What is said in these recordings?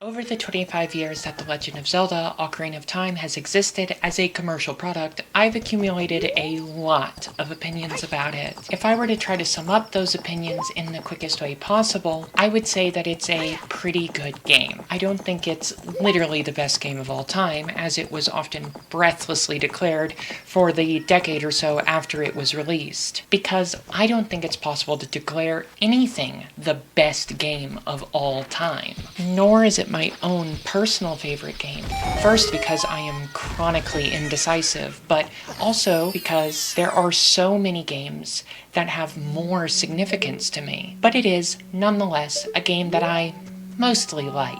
Over the 25 years that The Legend of Zelda: Ocarina of Time has existed as a commercial product, I've accumulated a lot of opinions about it. If I were to try to sum up those opinions in the quickest way possible, I would say that it's a pretty good game. I don't think it's literally the best game of all time, as it was often breathlessly declared for the decade or so after it was released, because I don't think it's possible to declare anything the best game of all time. Nor is it my own personal favorite game. First, because I am chronically indecisive, but also because there are so many games that have more significance to me. But it is, nonetheless, a game that I mostly like.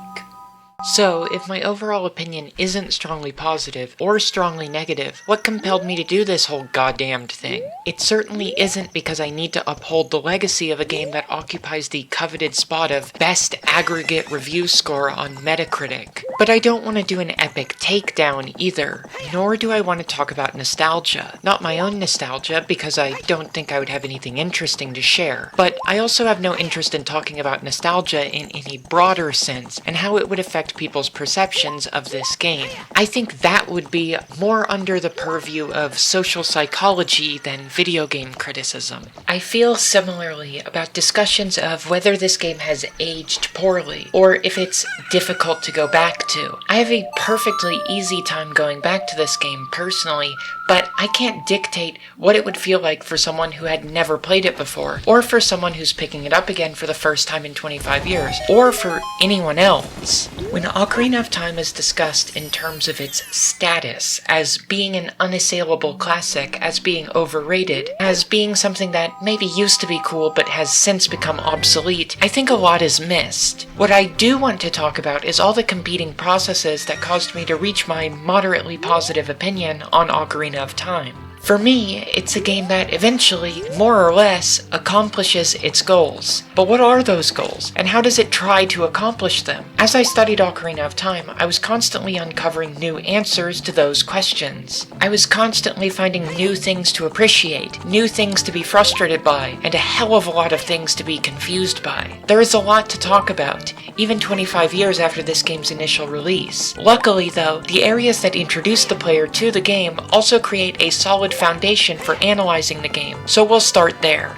So, if my overall opinion isn't strongly positive or strongly negative, what compelled me to do this whole goddamned thing? It certainly isn't because I need to uphold the legacy of a game that occupies the coveted spot of best aggregate review score on Metacritic. But I don't want to do an epic takedown either, nor do I want to talk about nostalgia. Not my own nostalgia, because I don't think I would have anything interesting to share, but I also have no interest in talking about nostalgia in any broader sense, and how it would affect people's perceptions of this game. I think that would be more under the purview of social psychology than video game criticism. I feel similarly about discussions of whether this game has aged poorly, or if it's difficult to go back to. I have a perfectly easy time going back to this game personally, but I can't dictate what it would feel like for someone who had never played it before, or for someone who's picking it up again for the first time in 25 years, or for anyone else. When Ocarina of Time is discussed in terms of its status, as being an unassailable classic, as being overrated, as being something that maybe used to be cool but has since become obsolete, I think a lot is missed. What I do want to talk about is all the competing processes that caused me to reach my moderately positive opinion on Ocarina of Time. For me, it's a game that eventually, more or less, accomplishes its goals. But what are those goals, and how does it try to accomplish them? As I studied Ocarina of Time, I was constantly uncovering new answers to those questions. I was constantly finding new things to appreciate, new things to be frustrated by, and a hell of a lot of things to be confused by. There is a lot to talk about, even 25 years after this game's initial release. Luckily, though, the areas that introduce the player to the game also create a solid foundation for analyzing the game, so we'll start there.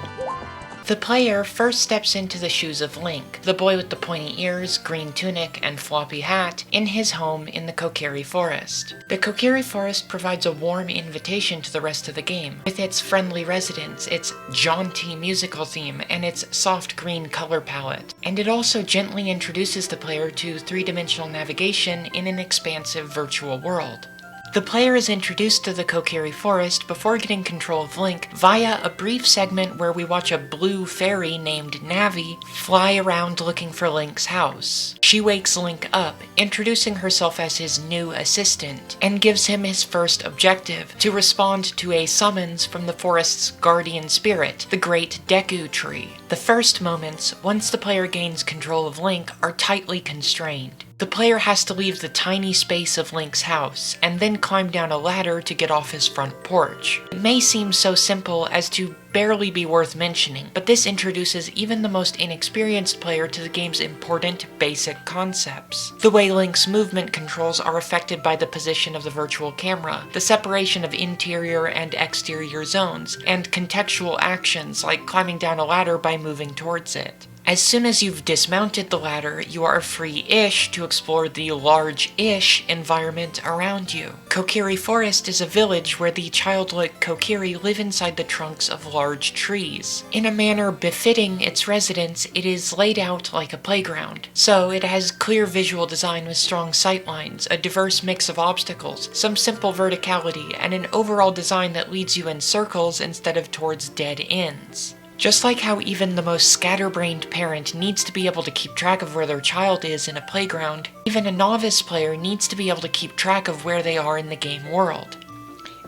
The player first steps into the shoes of Link, the boy with the pointy ears, green tunic, and floppy hat, in his home in the Kokiri Forest. The Kokiri Forest provides a warm invitation to the rest of the game, with its friendly residents, its jaunty musical theme, and its soft green color palette. And it also gently introduces the player to three-dimensional navigation in an expansive virtual world. The player is introduced to the Kokiri Forest before getting control of Link via a brief segment where we watch a blue fairy named Navi fly around looking for Link's house. She wakes Link up, introducing herself as his new assistant, and gives him his first objective, to respond to a summons from the forest's guardian spirit, the Great Deku Tree. The first moments, once the player gains control of Link, are tightly constrained. The player has to leave the tiny space of Link's house, and then climb down a ladder to get off his front porch. It may seem so simple as to barely be worth mentioning, but this introduces even the most inexperienced player to the game's important basic concepts. The way Link's movement controls are affected by the position of the virtual camera, the separation of interior and exterior zones, and contextual actions like climbing down a ladder by moving towards it. As soon as you've dismounted the ladder, you are free-ish to explore the large-ish environment around you. Kokiri Forest is a village where the childlike Kokiri live inside the trunks of large trees. In a manner befitting its residents, it is laid out like a playground. So it has clear visual design with strong sightlines, a diverse mix of obstacles, some simple verticality, and an overall design that leads you in circles instead of towards dead ends. Just like how even the most scatterbrained parent needs to be able to keep track of where their child is in a playground, even a novice player needs to be able to keep track of where they are in the game world.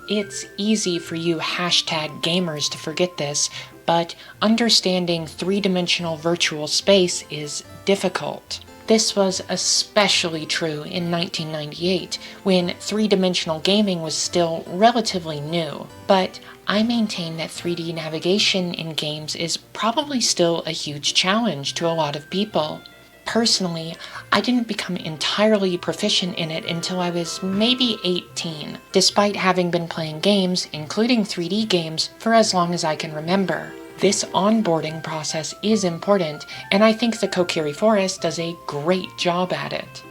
It's easy for you #gamers to forget this, but understanding three-dimensional virtual space is difficult. This was especially true in 1998, when three-dimensional gaming was still relatively new, but I maintain that 3D navigation in games is probably still a huge challenge to a lot of people. Personally, I didn't become entirely proficient in it until I was maybe 18, despite having been playing games, including 3D games, for as long as I can remember. This onboarding process is important, and I think the Kokiri Forest does a great job at it.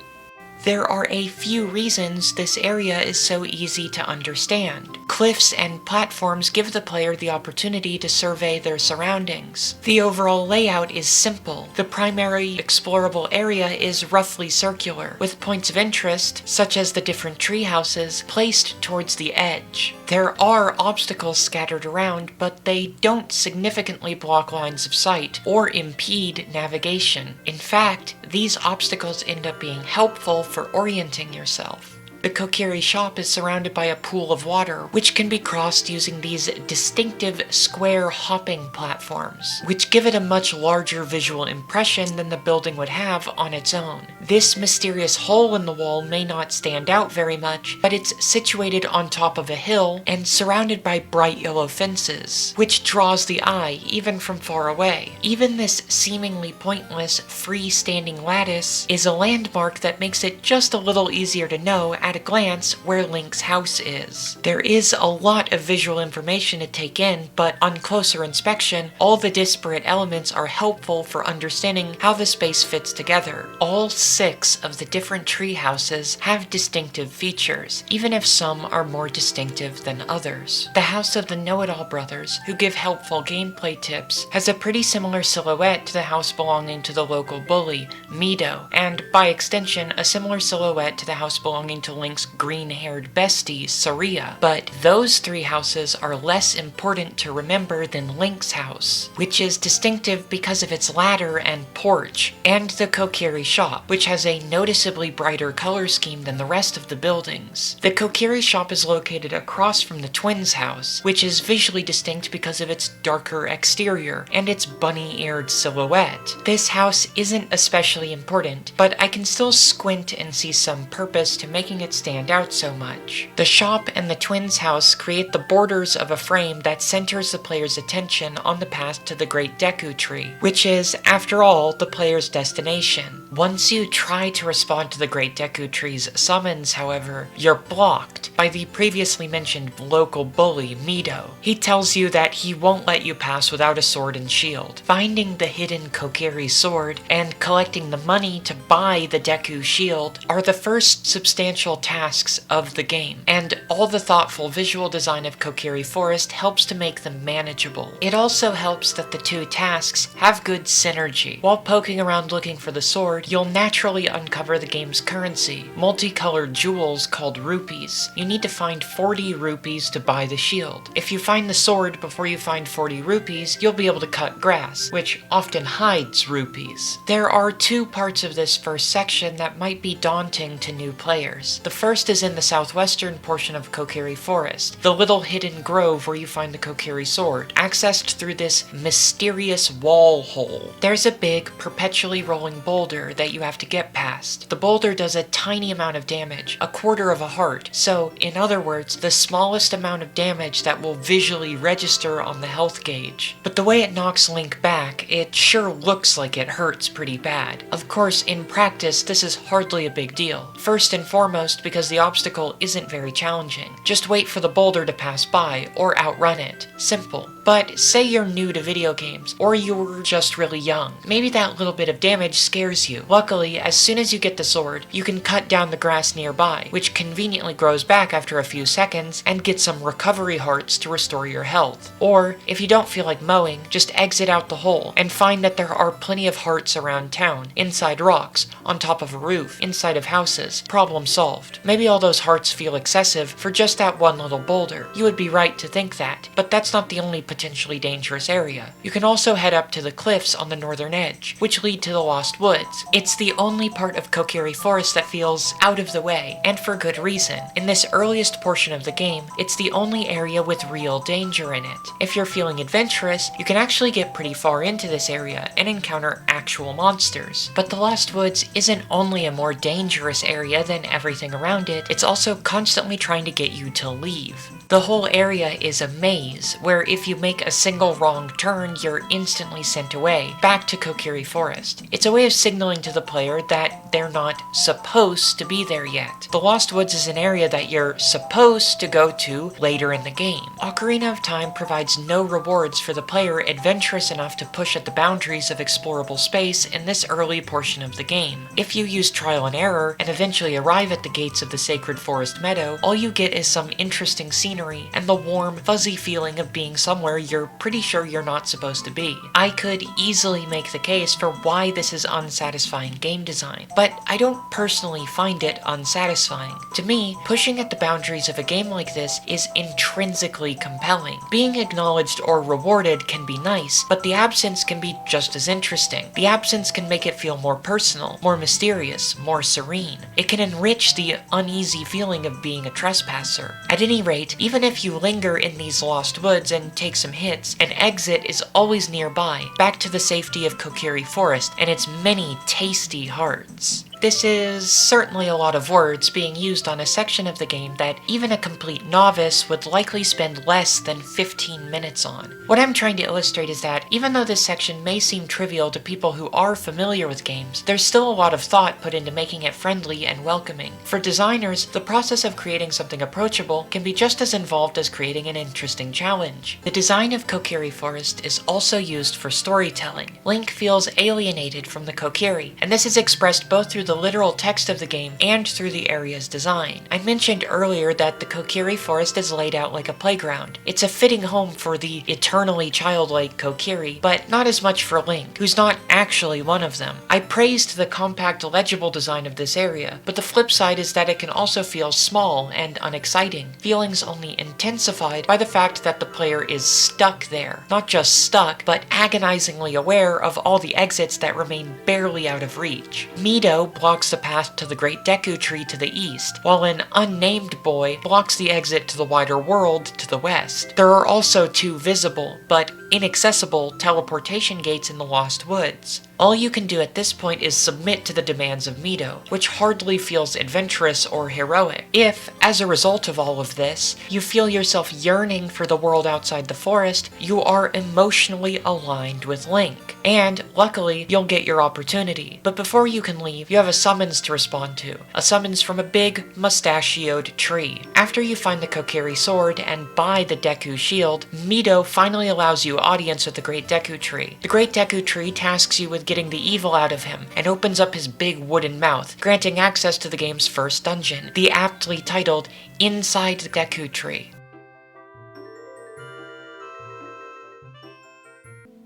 There are a few reasons this area is so easy to understand. Cliffs and platforms give the player the opportunity to survey their surroundings. The overall layout is simple. The primary explorable area is roughly circular, with points of interest, such as the different tree houses, placed towards the edge. There are obstacles scattered around, but they don't significantly block lines of sight or impede navigation. In fact, these obstacles end up being helpful for orienting yourself. The Kokiri shop is surrounded by a pool of water, which can be crossed using these distinctive square hopping platforms, which give it a much larger visual impression than the building would have on its own. This mysterious hole in the wall may not stand out very much, but it's situated on top of a hill and surrounded by bright yellow fences, which draws the eye even from far away. Even this seemingly pointless, freestanding lattice is a landmark that makes it just a little easier to know at a glance where Link's house is. There is a lot of visual information to take in, but on closer inspection, all the disparate elements are helpful for understanding how the space fits together. All 6 of the different tree houses have distinctive features, even if some are more distinctive than others. The house of the Know-It-All brothers, who give helpful gameplay tips, has a pretty similar silhouette to the house belonging to the local bully, Mido, and by extension, a similar silhouette to the house belonging to Link's green-haired bestie, Saria. But those 3 houses are less important to remember than Link's house, which is distinctive because of its ladder and porch, and the Kokiri shop, which has a noticeably brighter color scheme than the rest of the buildings. The Kokiri shop is located across from the twins' house, which is visually distinct because of its darker exterior and its bunny-eared silhouette. This house isn't especially important, but I can still squint and see some purpose to making it stand out so much. The shop and the twins' house create the borders of a frame that centers the player's attention on the path to the Great Deku Tree, which is, after all, the player's destination. Once you try to respond to the Great Deku Tree's summons, however, you're blocked by the previously mentioned local bully, Mido. He tells you that he won't let you pass without a sword and shield. Finding the hidden Kokiri sword and collecting the money to buy the Deku shield are the first substantial tasks of the game, and all the thoughtful visual design of Kokiri Forest helps to make them manageable. It also helps that the 2 tasks have good synergy. While poking around looking for the sword, you'll naturally uncover the game's currency, multicolored jewels called rupees. You need to find 40 rupees to buy the shield. If you find the sword before you find 40 rupees, you'll be able to cut grass, which often hides rupees. There are 2 parts of this first section that might be daunting to new players. The first is in the southwestern portion of Kokiri Forest, the little hidden grove where you find the Kokiri sword, accessed through this mysterious wall hole. There's a big, perpetually rolling boulder that you have to get past. The boulder does a tiny amount of damage, a quarter of a heart, so in other words, the smallest amount of damage that will visually register on the health gauge. But the way it knocks Link back, it sure looks like it hurts pretty bad. Of course, in practice, this is hardly a big deal. First and foremost, because the obstacle isn't very challenging. Just wait for the boulder to pass by, or outrun it. Simple. But say you're new to video games, or you're just really young. Maybe that little bit of damage scares you. Luckily, as soon as you get the sword, you can cut down the grass nearby, which conveniently grows back after a few seconds, and get some recovery hearts to restore your health. Or, if you don't feel like mowing, just exit out the hole, and find that there are plenty of hearts around town, inside rocks, on top of a roof, inside of houses. Problem solved. Maybe all those hearts feel excessive for just that one little boulder. You would be right to think that, but that's not the only potentially dangerous area. You can also head up to the cliffs on the northern edge, which lead to the Lost Woods. It's the only part of Kokiri Forest that feels out of the way, and for good reason. In this earliest portion of the game, it's the only area with real danger in it. If you're feeling adventurous, you can actually get pretty far into this area and encounter actual monsters. But the Lost Woods isn't only a more dangerous area than everything around it, it's also constantly trying to get you to leave. The The whole area is a maze, where if you make a single wrong turn, you're instantly sent away, back to Kokiri Forest. It's a way of signaling to the player that they're not supposed to be there yet. The Lost Woods is an area that you're supposed to go to later in the game. Ocarina of Time provides no rewards for the player adventurous enough to push at the boundaries of explorable space in this early portion of the game. If you use trial and error and eventually arrive at the gates of the Sacred Forest Meadow, all you get is some interesting scenery and the warm, fuzzy feeling of being somewhere you're pretty sure you're not supposed to be. I could easily make the case for why this is unsatisfying game design, but I don't personally find it unsatisfying. To me, pushing at the boundaries of a game like this is intrinsically compelling. Being acknowledged or rewarded can be nice, but the absence can be just as interesting. The absence can make it feel more personal, more mysterious, more serene. It can enrich the uneasy feeling of being a trespasser. At any rate, even if you linger in these lost woods and take some hits, an exit is always nearby, back to the safety of Kokiri Forest and its many tasty hearts. This is certainly a lot of words being used on a section of the game that even a complete novice would likely spend less than 15 minutes on. What I'm trying to illustrate is that even though this section may seem trivial to people who are familiar with games, there's still a lot of thought put into making it friendly and welcoming. For designers, the process of creating something approachable can be just as involved as creating an interesting challenge. The design of Kokiri Forest is also used for storytelling. Link feels alienated from the Kokiri, and this is expressed both through the literal text of the game and through the area's design. I mentioned earlier that the Kokiri Forest is laid out like a playground. It's a fitting home for the eternally childlike Kokiri, but not as much for Link, who's not actually one of them. I praised the compact, legible design of this area, but the flip side is that it can also feel small and unexciting, feelings only intensified by the fact that the player is stuck there. Not just stuck, but agonizingly aware of all the exits that remain barely out of reach. Mido blocks the path to the Great Deku Tree to the east, while an unnamed boy blocks the exit to the wider world to the west. There are also two visible, but inaccessible teleportation gates in the Lost Woods. All you can do at this point is submit to the demands of Mido, which hardly feels adventurous or heroic. If, as a result of all of this, you feel yourself yearning for the world outside the forest, you are emotionally aligned with Link. And, luckily, you'll get your opportunity. But before you can leave, you have a summons to respond to. A summons from a big, mustachioed tree. After you find the Kokiri sword and buy the Deku shield, Mido finally allows you audience with the Great Deku Tree. The Great Deku Tree tasks you with getting the evil out of him, and opens up his big wooden mouth, granting access to the game's first dungeon, the aptly titled Inside the Deku Tree.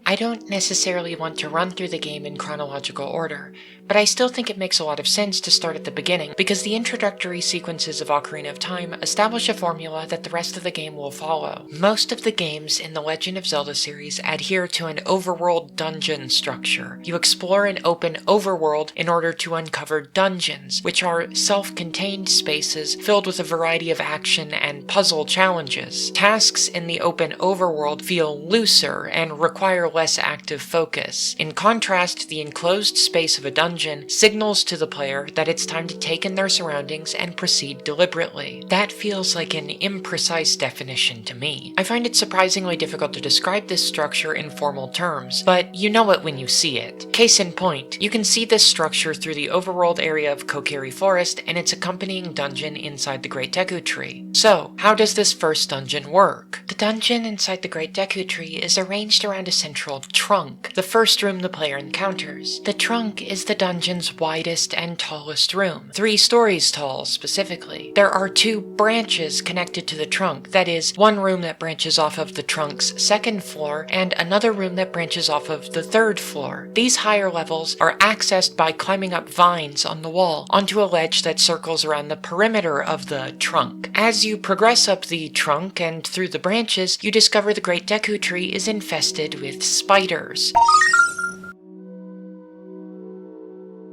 I don't necessarily want to run through the game in chronological order, but I still think it makes a lot of sense to start at the beginning, because the introductory sequences of Ocarina of Time establish a formula that the rest of the game will follow. Most of the games in the Legend of Zelda series adhere to an overworld dungeon structure. You explore an open overworld in order to uncover dungeons, which are self-contained spaces filled with a variety of action and puzzle challenges. Tasks in the open overworld feel looser and require less active focus. In contrast, the enclosed space of a dungeon signals to the player that it's time to take in their surroundings and proceed deliberately. That feels like an imprecise definition to me. I find it surprisingly difficult to describe this structure in formal terms, but you know it when you see it. Case in point, you can see this structure through the overworld area of Kokiri Forest and its accompanying dungeon inside the Great Deku Tree. So, how does this first dungeon work? The dungeon inside the Great Deku Tree is arranged around a central trunk, the first room the player encounters. The trunk is the dungeon's widest and tallest room, 3 stories tall specifically. There are 2 branches connected to the trunk, that is, one room that branches off of the trunk's 2nd floor and another room that branches off of the 3rd floor. These higher levels are accessed by climbing up vines on the wall onto a ledge that circles around the perimeter of the trunk. As you progress up the trunk and through the branches, you discover the Great Deku Tree is infested with spiders.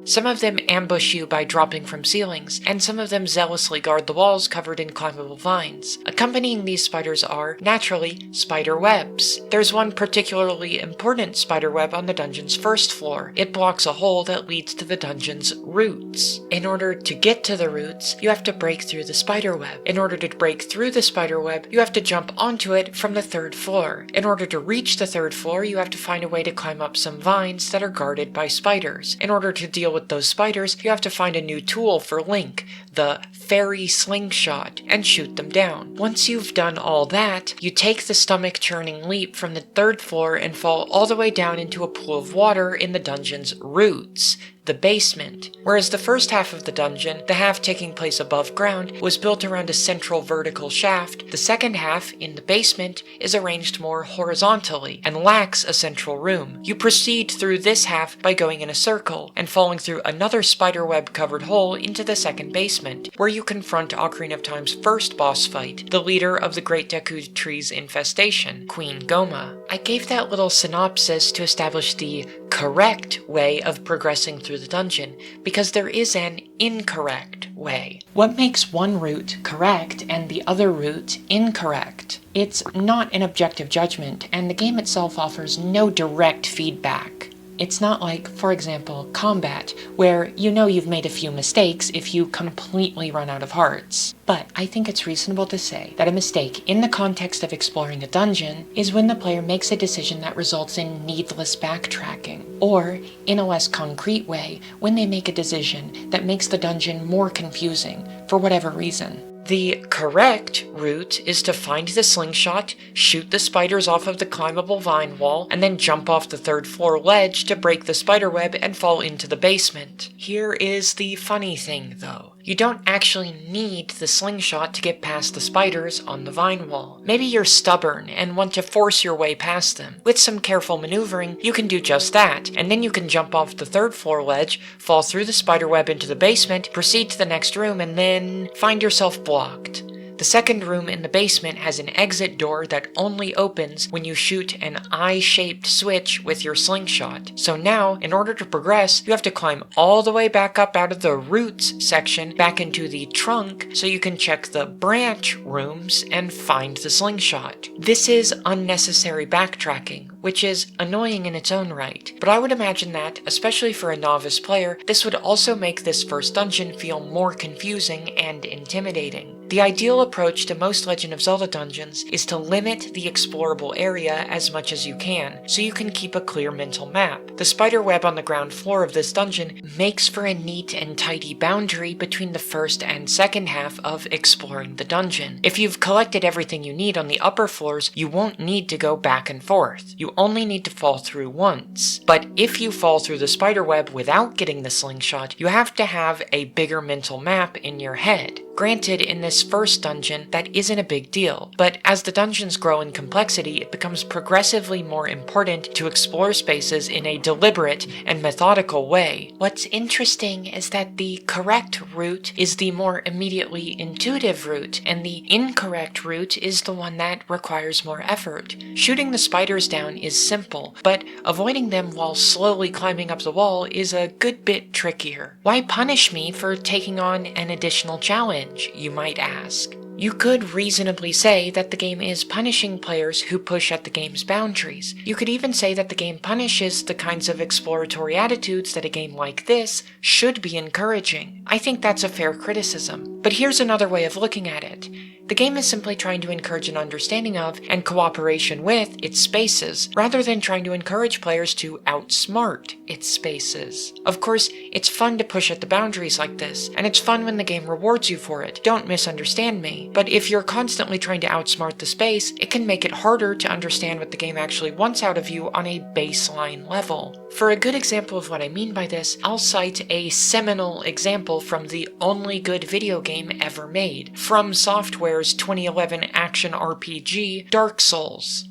Some of them ambush you by dropping from ceilings, and some of them zealously guard the walls covered in climbable vines. Accompanying these spiders are, naturally, spider webs. There's one particularly important spider web on the dungeon's first floor. It blocks a hole that leads to the dungeon's roots. In order to get to the roots, you have to break through the spider web. In order to break through the spider web, you have to jump onto it from the third floor. In order to reach the third floor, you have to find a way to climb up some vines that are guarded by spiders. In order to deal with those spiders, you have to find a new tool for Link, the fairy slingshot, and shoot them down. Once you've done all that, you take the stomach-churning leap from the third floor and fall all the way down into a pool of water in the dungeon's roots, the basement. Whereas the first half of the dungeon, the half taking place above ground, was built around a central vertical shaft, the second half, in the basement, is arranged more horizontally and lacks a central room. You proceed through this half by going in a circle and falling through another spiderweb-covered hole into the second basement, where you confront Ocarina of Time's first boss fight, the leader of the Great Deku Tree's infestation, Queen Goma. I gave that little synopsis to establish the correct way of progressing through the dungeon, because there is an incorrect way. What makes one route correct and the other route incorrect? It's not an objective judgment, and the game itself offers no direct feedback. It's not like, for example, combat, where you know you've made a few mistakes if you completely run out of hearts. But I think it's reasonable to say that a mistake in the context of exploring a dungeon is when the player makes a decision that results in needless backtracking, or, in a less concrete way, when they make a decision that makes the dungeon more confusing for whatever reason. The correct route is to find the slingshot, shoot the spiders off of the climbable vine wall, and then jump off the third floor ledge to break the spiderweb and fall into the basement. Here is the funny thing, though. You don't actually need the slingshot to get past the spiders on the vine wall. Maybe you're stubborn and want to force your way past them. With some careful maneuvering, you can do just that, and then you can jump off the third floor ledge, fall through the spiderweb into the basement, proceed to the next room, and then find yourself blocked. The second room in the basement has an exit door that only opens when you shoot an eye-shaped switch with your slingshot. So now, in order to progress, you have to climb all the way back up out of the roots section back into the trunk so you can check the branch rooms and find the slingshot. This is unnecessary backtracking, which is annoying in its own right. But I would imagine that, especially for a novice player, this would also make this first dungeon feel more confusing and intimidating. The ideal approach to most Legend of Zelda dungeons is to limit the explorable area as much as you can, so you can keep a clear mental map. The spider web on the ground floor of this dungeon makes for a neat and tidy boundary between the first and second half of exploring the dungeon. If you've collected everything you need on the upper floors, you won't need to go back and forth. You only need to fall through once. But if you fall through the spider web without getting the slingshot, you have to have a bigger mental map in your head. Granted, in this first dungeon, that isn't a big deal, but as the dungeons grow in complexity, it becomes progressively more important to explore spaces in a deliberate and methodical way. What's interesting is that the correct route is the more immediately intuitive route, and the incorrect route is the one that requires more effort. Shooting the spiders down is simple, but avoiding them while slowly climbing up the wall is a good bit trickier. Why punish me for taking on an additional challenge, you might ask? You could reasonably say that the game is punishing players who push at the game's boundaries. You could even say that the game punishes the kinds of exploratory attitudes that a game like this should be encouraging. I think that's a fair criticism. But here's another way of looking at it. The game is simply trying to encourage an understanding of and cooperation with its spaces, rather than trying to encourage players to outsmart its spaces. Of course, it's fun to push at the boundaries like this, and it's fun when the game rewards you for it. Don't misunderstand me. But if you're constantly trying to outsmart the space, it can make it harder to understand what the game actually wants out of you on a baseline level. For a good example of what I mean by this, I'll cite a seminal example from the only good video game ever made, From Software's 2011 action RPG, Dark Souls.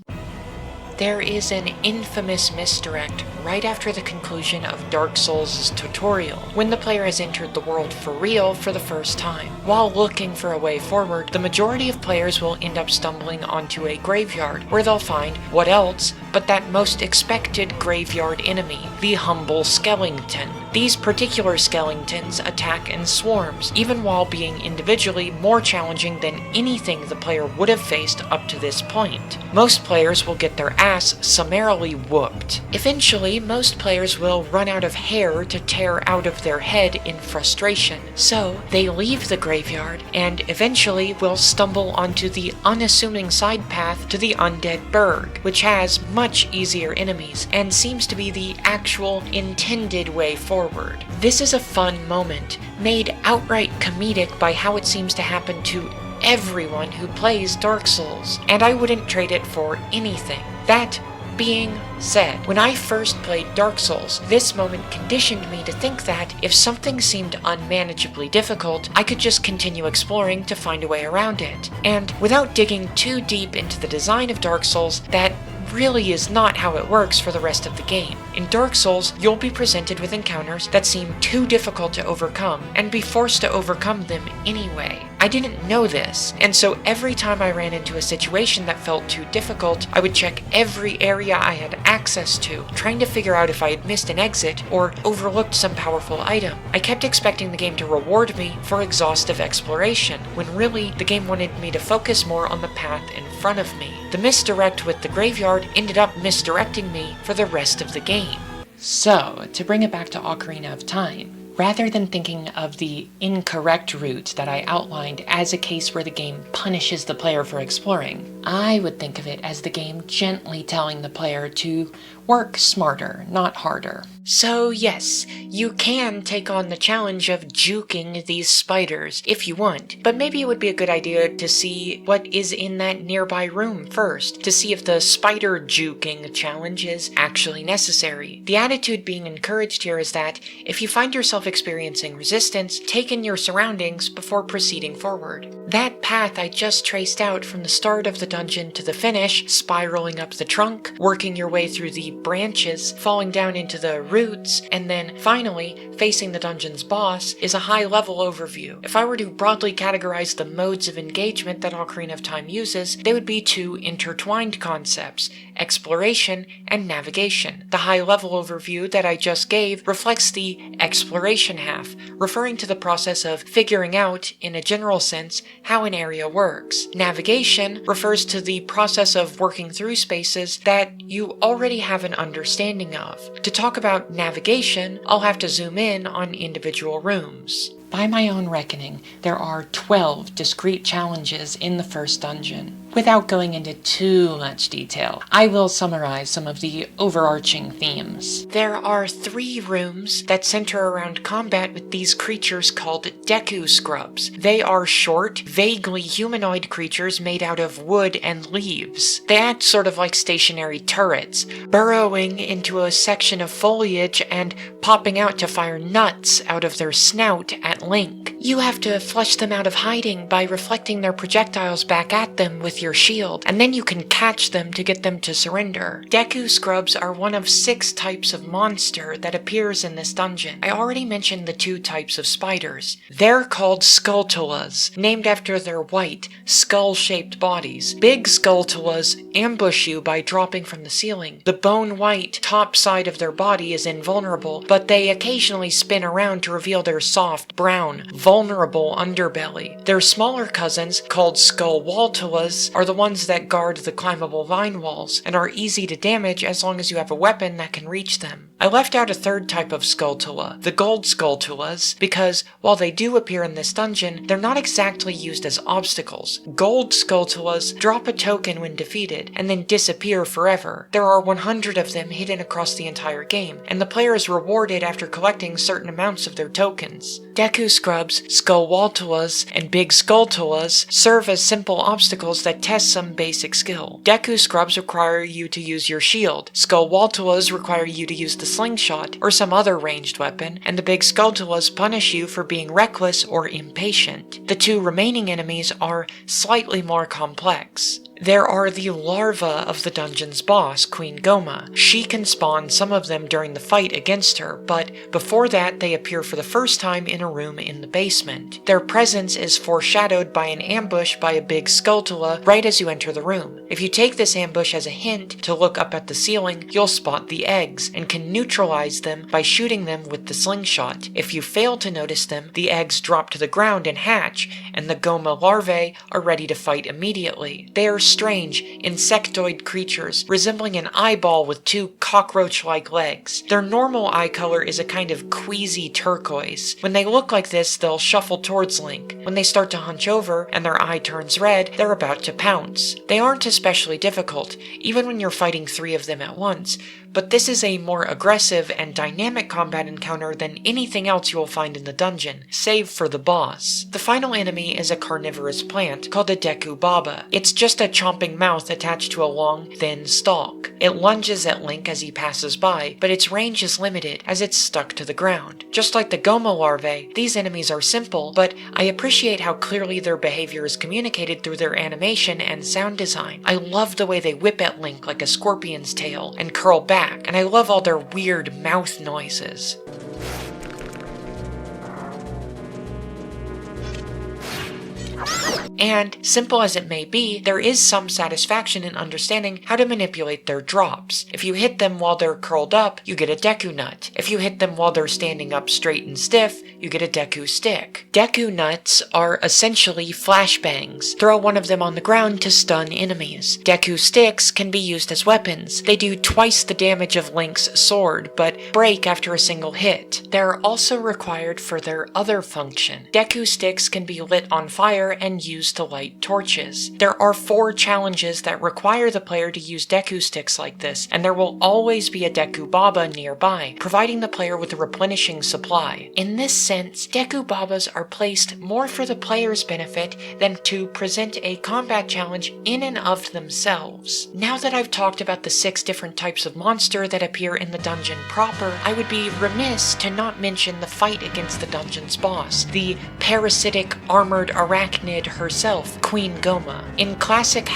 There is an infamous misdirect right after the conclusion of Dark Souls' tutorial, when the player has entered the world for real for the first time. While looking for a way forward, the majority of players will end up stumbling onto a graveyard, where they'll find what else but that most expected graveyard enemy, the humble skeleton. These particular skeletons attack in swarms, even while being individually more challenging than anything the player would have faced up to this point. Most players will get their ass summarily whooped. Eventually, most players will run out of hair to tear out of their head in frustration, so they leave the graveyard and eventually will stumble onto the unassuming side path to the Undead Burg, which has much easier enemies and seems to be the actual intended way forward. This is a fun moment, made outright comedic by how it seems to happen to everyone who plays Dark Souls, and I wouldn't trade it for anything. That being said, when I first played Dark Souls, this moment conditioned me to think that if something seemed unmanageably difficult, I could just continue exploring to find a way around it. And without digging too deep into the design of Dark Souls, that really is not how it works for the rest of the game. In Dark Souls, you'll be presented with encounters that seem too difficult to overcome, and be forced to overcome them anyway. I didn't know this, and so every time I ran into a situation that felt too difficult, I would check every area I had access to, trying to figure out if I had missed an exit or overlooked some powerful item. I kept expecting the game to reward me for exhaustive exploration, when really the game wanted me to focus more on the path in front of me. The misdirect with the graveyard ended up misdirecting me for the rest of the game. So, to bring it back to Ocarina of Time, rather than thinking of the incorrect route that I outlined as a case where the game punishes the player for exploring, I would think of it as the game gently telling the player to work smarter, not harder. So yes, you can take on the challenge of juking these spiders if you want, but maybe it would be a good idea to see what is in that nearby room first, to see if the spider juking challenge is actually necessary. The attitude being encouraged here is that if you find yourself experiencing resistance, take in your surroundings before proceeding forward. That path I just traced out from the start of the dungeon to the finish, spiraling up the trunk, working your way through the branches, falling down into the roots, and then finally facing the dungeon's boss, is a high-level overview. If I were to broadly categorize the modes of engagement that Ocarina of Time uses, they would be two intertwined concepts: exploration and navigation. The high-level overview that I just gave reflects the exploration half, referring to the process of figuring out, in a general sense, how an area works. Navigation refers to the process of working through spaces that you already have an understanding of. To talk about navigation, I'll have to zoom in on individual rooms. By my own reckoning, there are 12 discrete challenges in the first dungeon. Without going into too much detail, I will summarize some of the overarching themes. There are 3 rooms that center around combat with these creatures called Deku Scrubs. They are short, vaguely humanoid creatures made out of wood and leaves. They act sort of like stationary turrets, burrowing into a section of foliage and popping out to fire nuts out of their snout at Link. You have to flush them out of hiding by reflecting their projectiles back at them with your shield, and then you can catch them to get them to surrender. Deku Scrubs are one of 6 types of monster that appears in this dungeon. I already mentioned the 2 types of spiders. They're called Skulltulas, named after their white, skull-shaped bodies. Big Skulltulas ambush you by dropping from the ceiling. The bone-white top side of their body is invulnerable, but they occasionally spin around to reveal their soft, brown, vulnerable underbelly. Their smaller cousins, called Skullwaltulas, are the ones that guard the climbable vine walls, and are easy to damage as long as you have a weapon that can reach them. I left out a 3rd type of Skulltula, the Gold Skulltulas, because while they do appear in this dungeon, they're not exactly used as obstacles. Gold Skulltulas drop a token when defeated, and then disappear forever. There are 100 of them hidden across the entire game, and the player is rewarded after collecting certain amounts of their tokens. Deku Scrubs, Skullwaltulas, and Big Skulltulas serve as simple obstacles that test some basic skill. Deku Scrubs require you to use your shield, Skullwaltulas require you to use the slingshot or some other ranged weapon, and the Big Skulltulas punish you for being reckless or impatient. The 2 remaining enemies are slightly more complex. There are the larvae of the dungeon's boss, Queen Goma. She can spawn some of them during the fight against her, but before that they appear for the first time in a room in the basement. Their presence is foreshadowed by an ambush by a big Skulltula right as you enter the room. If you take this ambush as a hint to look up at the ceiling, you'll spot the eggs, and can neutralize them by shooting them with the slingshot. If you fail to notice them, the eggs drop to the ground and hatch, and the Goma larvae are ready to fight immediately. They are strange, insectoid creatures, resembling an eyeball with two cockroach-like legs. Their normal eye color is a kind of queasy turquoise. When they look like this, they'll shuffle towards Link. When they start to hunch over, and their eye turns red, they're about to pounce. They aren't especially difficult, even when you're fighting 3 of them at once, but this is a more aggressive and dynamic combat encounter than anything else you will find in the dungeon, save for the boss. The final enemy is a carnivorous plant called a Deku Baba. It's just a chomping mouth attached to a long, thin stalk. It lunges at Link as he passes by, but its range is limited as it's stuck to the ground. Just like the Goma larvae, these enemies are simple, but I appreciate how clearly their behavior is communicated through their animation and sound design. I love the way they whip at Link like a scorpion's tail and curl back, and I love all their weird mouth noises. And, simple as it may be, there is some satisfaction in understanding how to manipulate their drops. If you hit them while they're curled up, you get a Deku Nut. If you hit them while they're standing up straight and stiff, you get a Deku Stick. Deku Nuts are essentially flashbangs. Throw one of them on the ground to stun enemies. Deku Sticks can be used as weapons. They do twice the damage of Link's sword, but break after a single hit. They're also required for their other function. Deku Sticks can be lit on fire and used to light torches. There are 4 challenges that require the player to use Deku Sticks like this, and there will always be a Deku Baba nearby, providing the player with a replenishing supply. In this sense, Deku Babas are placed more for the player's benefit than to present a combat challenge in and of themselves. Now that I've talked about the 6 different types of monster that appear in the dungeon proper, I would be remiss to not mention the fight against the dungeon's boss, the parasitic armored arachnid herself, Queen Goma. In classic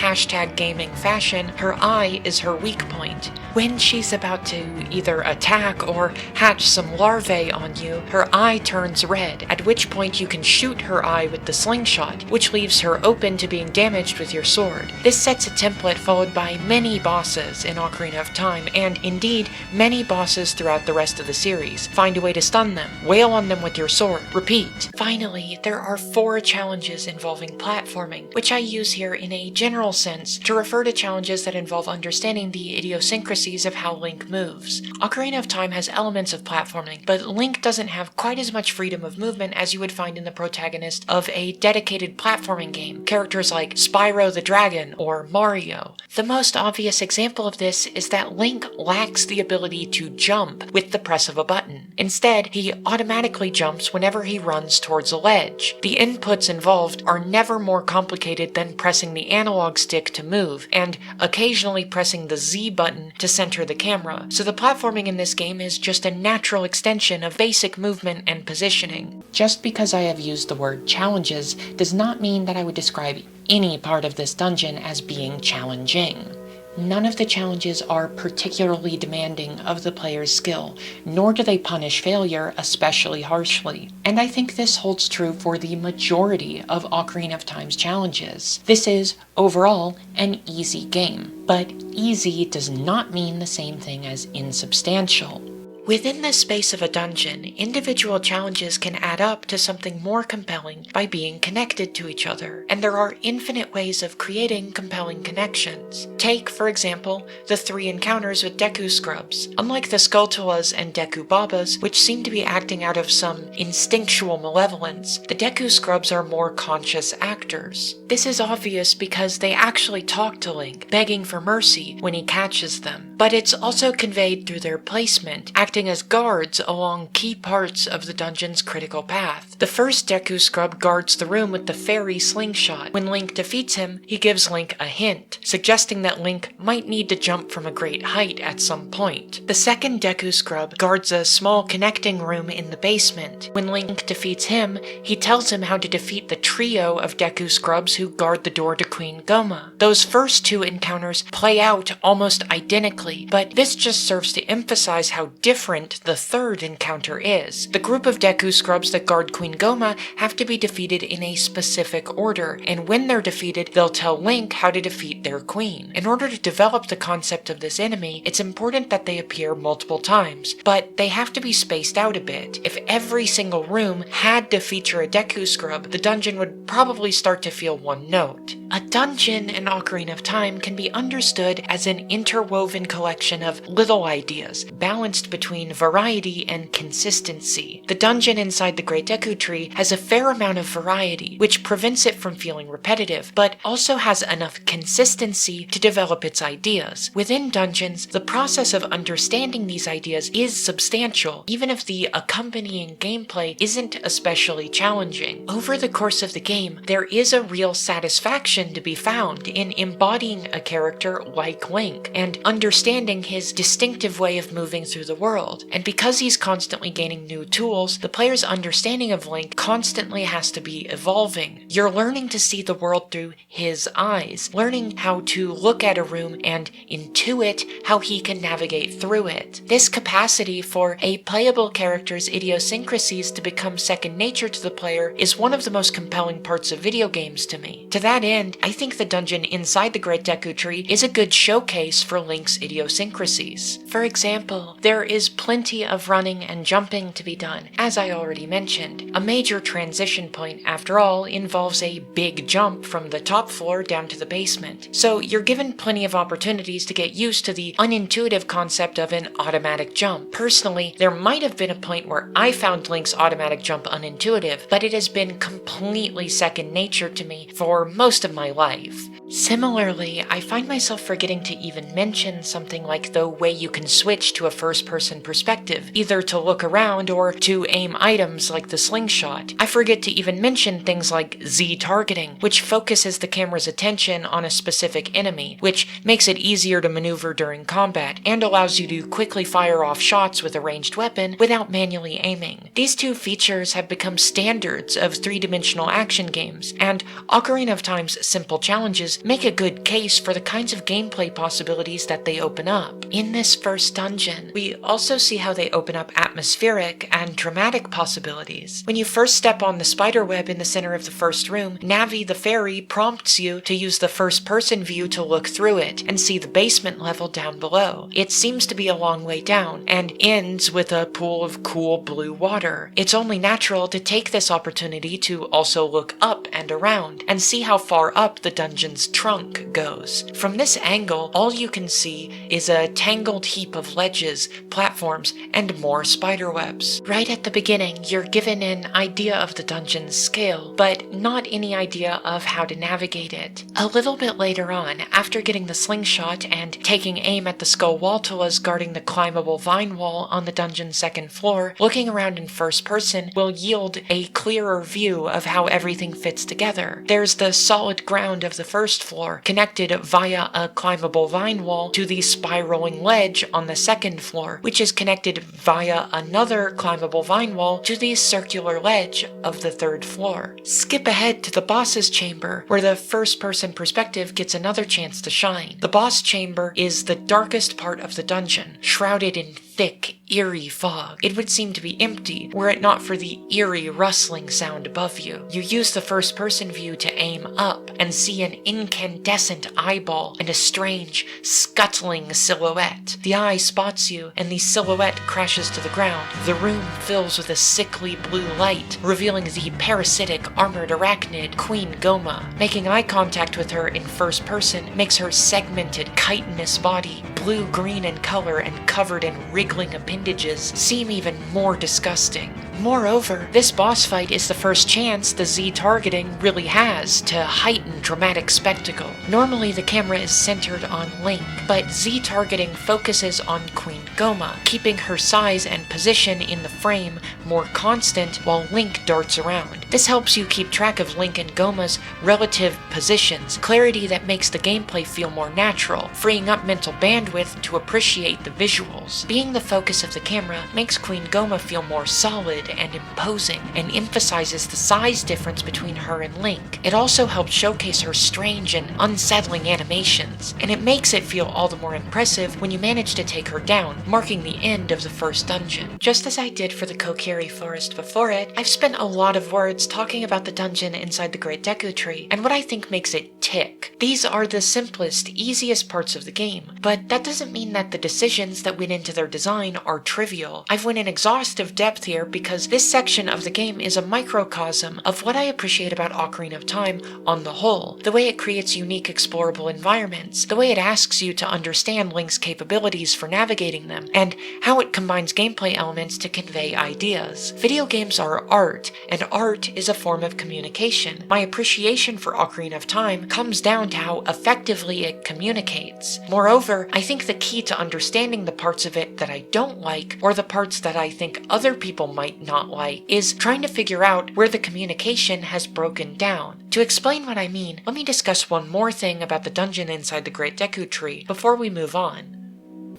#gaming fashion, her eye is her weak point. When she's about to either attack or hatch some larvae on you, her eye turns red, at which point you can shoot her eye with the slingshot, which leaves her open to being damaged with your sword. This sets a template followed by many bosses in Ocarina of Time, and indeed, many bosses throughout the rest of the series. Find a way to stun them, wail on them with your sword, repeat. Finally, there are 4 challenges involving platforming, which I use here in a general sense to refer to challenges that involve understanding the idiosyncrasies of how Link moves. Ocarina of Time has elements of platforming, but Link doesn't have quite as much freedom of movement as you would find in the protagonist of a dedicated platforming game, characters like Spyro the Dragon or Mario. The most obvious example of this is that Link lacks the ability to jump with the press of a button. Instead, he automatically jumps whenever he runs towards a ledge. The inputs involved are never more complicated than pressing the analog stick to move, and occasionally pressing the Z button to center the camera, so the platforming in this game is just a natural extension of basic movement and positioning. Just because I have used the word challenges does not mean that I would describe any part of this dungeon as being challenging. None of the challenges are particularly demanding of the player's skill, nor do they punish failure especially harshly. And I think this holds true for the majority of Ocarina of Time's challenges. This is, overall, an easy game, but easy does not mean the same thing as insubstantial. Within the space of a dungeon, individual challenges can add up to something more compelling by being connected to each other, and there are infinite ways of creating compelling connections. Take, for example, the 3 encounters with Deku Scrubs. Unlike the Skulltulas and Deku Babas, which seem to be acting out of some instinctual malevolence, the Deku Scrubs are more conscious actors. This is obvious because they actually talk to Link, begging for mercy when he catches them, but it's also conveyed through their placement, acting as guards along key parts of the dungeon's critical path. The first Deku Scrub guards the room with the fairy slingshot. When Link defeats him, he gives Link a hint, suggesting that Link might need to jump from a great height at some point. The second Deku Scrub guards a small connecting room in the basement. When Link defeats him, he tells him how to defeat the trio of Deku Scrubs who guard the door to Queen Goma. Those first two encounters play out almost identically, but this just serves to emphasize how different the third encounter is. The group of Deku Scrubs that guard Queen Goma have to be defeated in a specific order, and when they're defeated, they'll tell Link how to defeat their queen. In order to develop the concept of this enemy, it's important that they appear multiple times, but they have to be spaced out a bit. If every single room had to feature a Deku Scrub, the dungeon would probably start to feel one note. A dungeon in Ocarina of Time can be understood as an interwoven collection of little ideas, balanced between variety and consistency. The dungeon inside the Great Deku Tree has a fair amount of variety, which prevents it from feeling repetitive, but also has enough consistency to develop its ideas. Within dungeons, the process of understanding these ideas is substantial, even if the accompanying gameplay isn't especially challenging. Over the course of the game, there is a real satisfaction to be found in embodying a character like Link and understanding his distinctive way of moving through the world. And because he's constantly gaining new tools, the player's understanding of Link constantly has to be evolving. You're learning to see the world through his eyes, learning how to look at a room and intuit how he can navigate through it. This capacity for a playable character's idiosyncrasies to become second nature to the player is one of the most compelling parts of video games to me. To that end, I think the dungeon inside the Great Deku Tree is a good showcase for Link's idiosyncrasies. For example, there is plenty of running and jumping to be done, as I already mentioned. A major transition point, after all, involves a big jump from the top floor down to the basement, so you're given plenty of opportunities to get used to the unintuitive concept of an automatic jump. Personally, there might have been a point where I found Link's automatic jump unintuitive, but it has been completely second nature to me for most of my life. Similarly, I find myself forgetting to even mention something like the way you can switch to a first-person perspective, either to look around or to aim items like the slingshot. I forget to even mention things like Z-targeting, which focuses the camera's attention on a specific enemy, which makes it easier to maneuver during combat and allows you to quickly fire off shots with a ranged weapon without manually aiming. These two features have become standards of three-dimensional action games, and Ocarina of Time's simple challenges make a good case for the kinds of gameplay possibilities that they open up. In this first dungeon, we also see how they open up atmospheric and dramatic possibilities. When you first step on the spider web in the center of the first room, Navi the fairy prompts you to use the first-person view to look through it and see the basement level down below. It seems to be a long way down, and ends with a pool of cool blue water. It's only natural to take this opportunity to also look up and around, and see how far up the dungeon's trunk goes. From this angle, all you can see is a tangled heap of ledges, platforms, and more spiderwebs. Right at the beginning, you're given an idea of the dungeon's scale, but not any idea of how to navigate it. A little bit later on, after getting the slingshot and taking aim at the Skullwaltulas guarding the climbable vine wall on the dungeon's second floor, looking around in first person will yield a clearer view of how everything fits together. There's the solid ground of the first floor, connected via a climbable vine wall to the spiraling ledge on the second floor, which is connected via another climbable vine wall to the circular ledge of the third floor. Skip ahead to the boss's chamber, where the first-person perspective gets another chance to shine. The boss chamber is the darkest part of the dungeon, shrouded in thick, eerie fog. It would seem to be empty were it not for the eerie rustling sound above you. You use the first-person view to aim up and see an incandescent eyeball and a strange, scuttling silhouette. The eye spots you, and the silhouette crashes to the ground. The room fills with a sickly blue light, revealing the parasitic armored arachnid, Queen Goma. Making eye contact with her in first person makes her segmented, chitinous body, blue-green in color and covered in wriggling appendages, seem even more disgusting. Moreover, this boss fight is the first chance the Z-targeting really has to heighten dramatic spectacle. Normally the camera is centered on Link, but Z-targeting focuses on Queen Goma, keeping her size and position in the frame more constant while Link darts around. This helps you keep track of Link and Goma's relative positions, clarity that makes the gameplay feel more natural, freeing up mental bandwidth with to appreciate the visuals. Being the focus of the camera makes Queen Gohma feel more solid and imposing, and emphasizes the size difference between her and Link. It also helps showcase her strange and unsettling animations, and it makes it feel all the more impressive when you manage to take her down, marking the end of the first dungeon. Just as I did for the Kokiri Forest before it, I've spent a lot of words talking about the dungeon inside the Great Deku Tree, and what I think makes it tick. These are the simplest, easiest parts of the game, but that doesn't mean that the decisions that went into their design are trivial. I've went in exhaustive depth here because this section of the game is a microcosm of what I appreciate about Ocarina of Time on the whole. The way it creates unique explorable environments, the way it asks you to understand Link's capabilities for navigating them, and how it combines gameplay elements to convey ideas. Video games are art, and art is a form of communication. My appreciation for Ocarina of Time comes down to how effectively it communicates. Moreover, I think the key to understanding the parts of it that I don't like, or the parts that I think other people might not like, is trying to figure out where the communication has broken down. To explain what I mean, let me discuss one more thing about the dungeon inside the Great Deku Tree before we move on.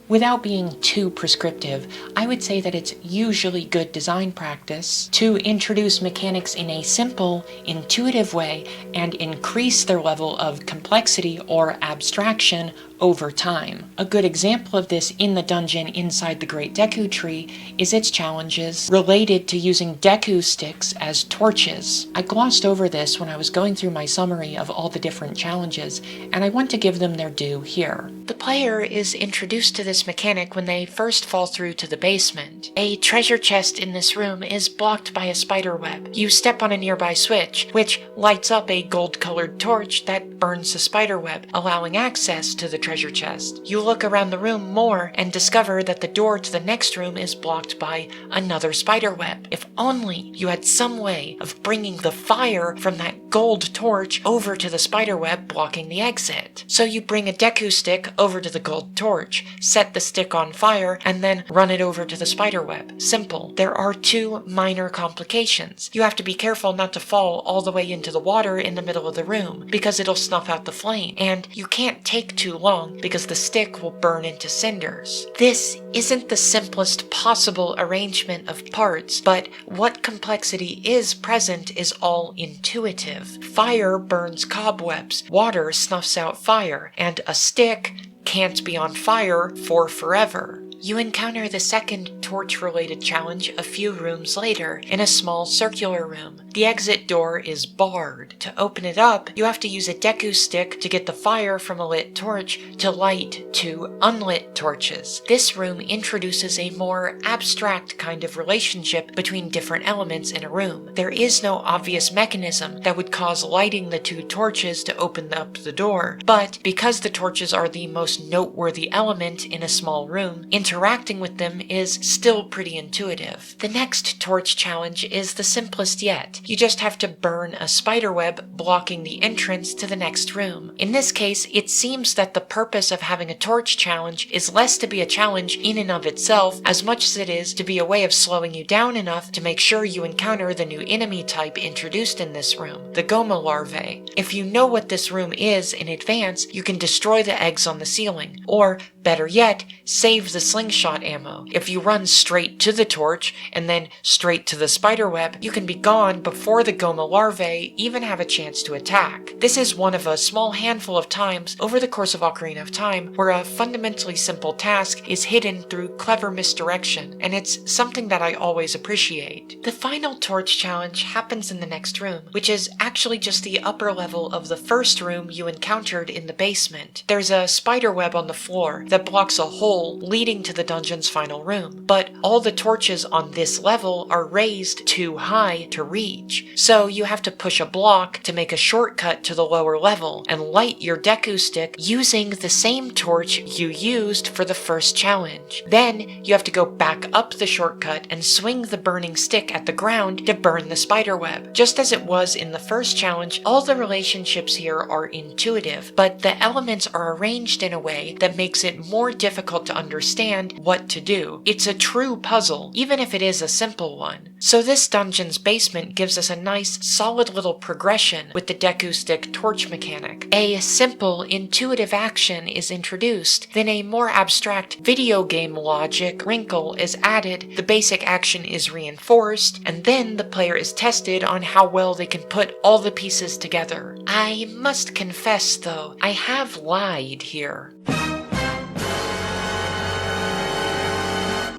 Without being too prescriptive, I would say that it's usually good design practice to introduce mechanics in a simple, intuitive way and increase their level of complexity or abstraction over time. A good example of this in the dungeon inside the Great Deku Tree is its challenges related to using Deku sticks as torches. I glossed over this when I was going through my summary of all the different challenges, and I want to give them their due here. The player is introduced to this mechanic when they first fall through to the basement. A treasure chest in this room is blocked by a spider web. You step on a nearby switch, which lights up a gold-colored torch that burns the spider web, allowing access to the treasure chest. You look around the room more and discover that the door to the next room is blocked by another spider web. If only you had some way of bringing the fire from that gold torch over to the spider web blocking the exit. So you bring a Deku stick over to the gold torch, set the stick on fire, and then run it over to the spider web. Simple. There are two minor complications. You have to be careful not to fall all the way into the water in the middle of the room, because it'll snuff out the flame, and you can't take too long because the stick will burn into cinders. This isn't the simplest possible arrangement of parts, but what complexity is present is all intuitive. Fire burns cobwebs, water snuffs out fire, and a stick can't be on fire for forever. You encounter the second torch-related challenge a few rooms later, in a small circular room. The exit door is barred. To open it up, you have to use a Deku stick to get the fire from a lit torch to light two unlit torches. This room introduces a more abstract kind of relationship between different elements in a room. There is no obvious mechanism that would cause lighting the two torches to open up the door, but because the torches are the most noteworthy element in a small room, interacting with them is still pretty intuitive. The next torch challenge is the simplest yet. You just have to burn a spiderweb blocking the entrance to the next room. In this case, it seems that the purpose of having a torch challenge is less to be a challenge in and of itself as much as it is to be a way of slowing you down enough to make sure you encounter the new enemy type introduced in this room, the Gohma larvae. If you know what this room is in advance, you can destroy the eggs on the ceiling, or better yet, save the slingshot ammo. If you run straight to the torch and then straight to the spiderweb, you can be gone before the Gohma larvae even have a chance to attack. This is one of a small handful of times over the course of Ocarina of Time where a fundamentally simple task is hidden through clever misdirection, and it's something that I always appreciate. The final torch challenge happens in the next room, which is actually just the upper level of the first room you encountered in the basement. There's a spiderweb on the floor that blocks a hole leading to the dungeon's final room, but all the torches on this level are raised too high to reach, so you have to push a block to make a shortcut to the lower level and light your Deku stick using the same torch you used for the first challenge. Then you have to go back up the shortcut and swing the burning stick at the ground to burn the spiderweb. Just as it was in the first challenge, all the relationships here are intuitive, but the elements are arranged in a way that makes it more difficult to understand what to do. It's a true puzzle, even if it is a simple one. So this dungeon's basement gives us a nice, solid little progression with the Deku Stick torch mechanic. A simple, intuitive action is introduced, then a more abstract video game logic wrinkle is added, the basic action is reinforced, and then the player is tested on how well they can put all the pieces together. I must confess, though, I have lied here.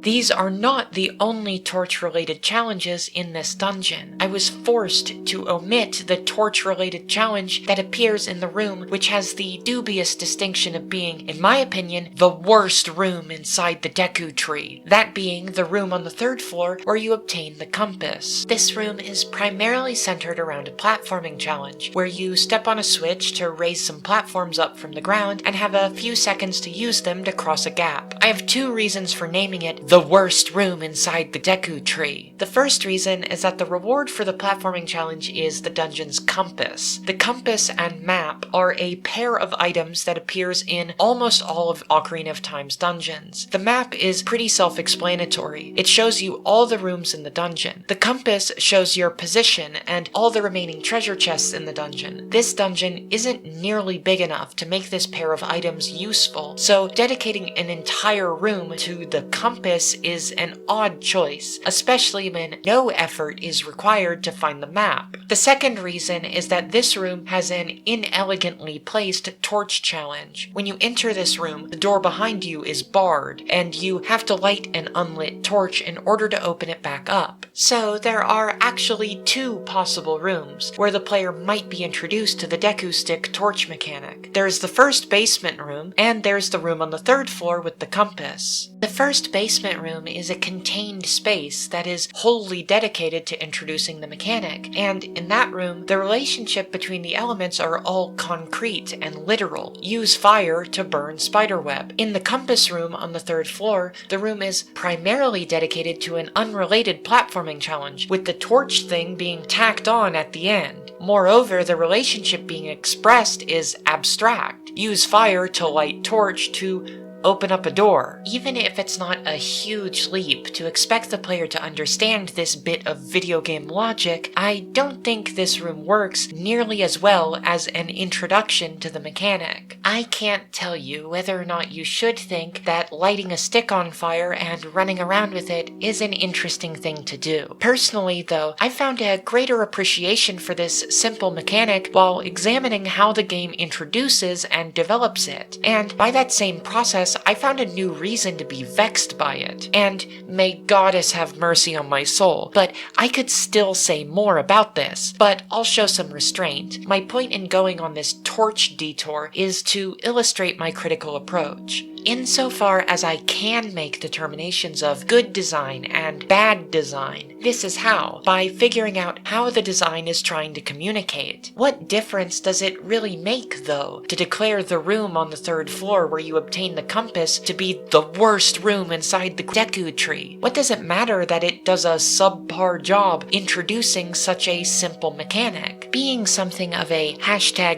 These are not the only torch-related challenges in this dungeon. I was forced to omit the torch-related challenge that appears in the room, which has the dubious distinction of being, in my opinion, the worst room inside the Deku Tree. That being the room on the 3rd floor where you obtain the compass. This room is primarily centered around a platforming challenge, where you step on a switch to raise some platforms up from the ground and have a few seconds to use them to cross a gap. I have 2 reasons for naming it the worst room inside the Deku Tree. The first reason is that the reward for the platforming challenge is the dungeon's compass. The compass and map are a pair of items that appears in almost all of Ocarina of Time's dungeons. The map is pretty self-explanatory. It shows you all the rooms in the dungeon. The compass shows your position and all the remaining treasure chests in the dungeon. This dungeon isn't nearly big enough to make this pair of items useful, so dedicating an entire room to the compass is an odd choice, especially when no effort is required to find the map. The second reason is that this room has an inelegantly placed torch challenge. When you enter this room, the door behind you is barred, and you have to light an unlit torch in order to open it back up. So there are actually 2 possible rooms where the player might be introduced to the Deku Stick torch mechanic. There's the first basement room, and there's the room on the 3rd floor with the compass. The first basement room is a contained space that is wholly dedicated to introducing the mechanic, and in that room, the relationship between the elements are all concrete and literal. Use fire to burn spiderweb. In the compass room on the 3rd floor, the room is primarily dedicated to an unrelated platforming challenge, with the torch thing being tacked on at the end. Moreover, the relationship being expressed is abstract. Use fire to light torch to open up a door. Even if it's not a huge leap to expect the player to understand this bit of video game logic, I don't think this room works nearly as well as an introduction to the mechanic. I can't tell you whether or not you should think that lighting a stick on fire and running around with it is an interesting thing to do. Personally, though, I found a greater appreciation for this simple mechanic while examining how the game introduces and develops it, and by that same process, I found a new reason to be vexed by it, and may Goddess have mercy on my soul, but I could still say more about this, but I'll show some restraint. My point in going on this torch detour is to illustrate my critical approach. Insofar as I can make determinations of good design and bad design, this is how. By figuring out how the design is trying to communicate. What difference does it really make, though, to declare the room on the 3rd floor where you obtain the compass to be the worst room inside the Deku Tree? What does it matter that it does a subpar job introducing such a simple mechanic? Being something of a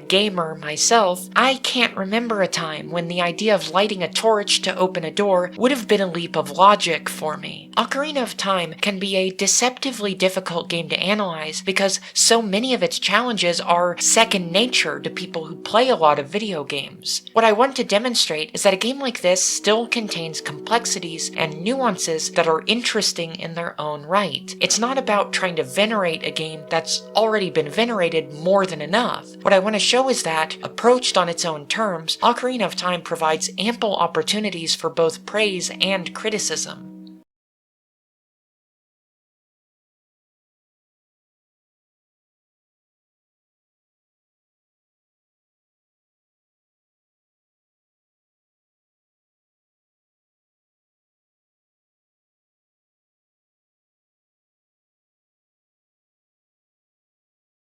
#gamer myself, I can't remember a time when the idea of lighting a torch to open a door would have been a leap of logic for me. Ocarina of Time can be a deceptively difficult game to analyze because so many of its challenges are second nature to people who play a lot of video games. What I want to demonstrate is that a game like this still contains complexities and nuances that are interesting in their own right. It's not about trying to venerate a game that's already been venerated more than enough. What I want to show is that, approached on its own terms, Ocarina of Time provides ample opportunities for both praise and criticism.